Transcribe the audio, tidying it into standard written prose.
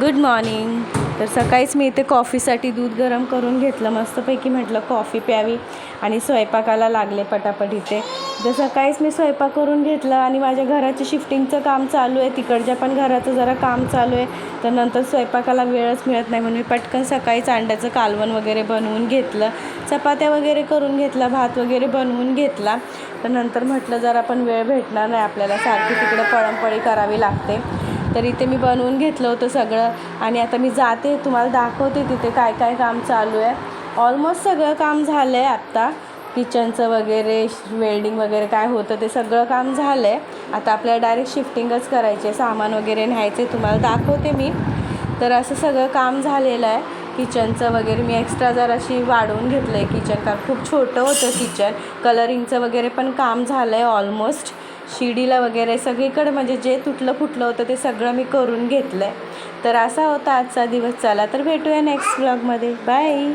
Good morning. तर सकाळीच मी इथे कॉफीसाठी दूध गरम करून घेतलं मस्तपैकी. म्हटलं कॉफी प्यावी आणि स्वयंपाकाला लागले पटापट. इथे तर सकाळीच मी स्वयंपाक करून घेतलं आणि माझ्या घराची शिफ्टिंगचं काम चालू आहे. तिकडच्या पण घराचं जरा काम चालू आहे. तर नंतर स्वयंपाकाला वेळच मिळत नाही म्हणून मी पटकन सकाळीच अंड्याचं कालवण वगैरे बनवून घेतलं, चपात्या वगैरे करून घेतला, भात वगैरे बनवून घेतला. तर नंतर म्हटलं जरा पण वेळ भेटणार नाही आपल्याला, सारखी तिकडं पळंपळी करावी लागते. तर इथे मी बनवून घेतलं होतं सगळं आणि आता मी जाते, तुम्हाला दाखवते तिथे काय काय काम चालू आहे. ऑलमोस्ट सगळं काम झालं आहे. आत्ता किचनचं वगैरे वेल्डिंग वगैरे काय होतं ते सगळं काम झालं आहे. आता आपल्याला डायरेक्ट शिफ्टिंगच करायचे, सामान वगैरे न्यायचे, तुम्हाला दाखवते मी. तर असं सगळं काम झालेलं आहे. किचनचं वगैरे मी एक्स्ट्रा जराशी वाढवून घेतलं आहे किचन, कारण खूप छोटं होतं किचन. कलरिंगचं वगैरे पण काम झालं आहे ऑलमोस्ट. शिडीला वगैरे सगळीकडे म्हणजे जे तुटलं फुटलं होतं ते सगळं मी करून घेतलं आहे. तर असा होता आजचा दिवस. चला तर भेटूया नेक्स्ट व्लॉगमध्ये. बाय.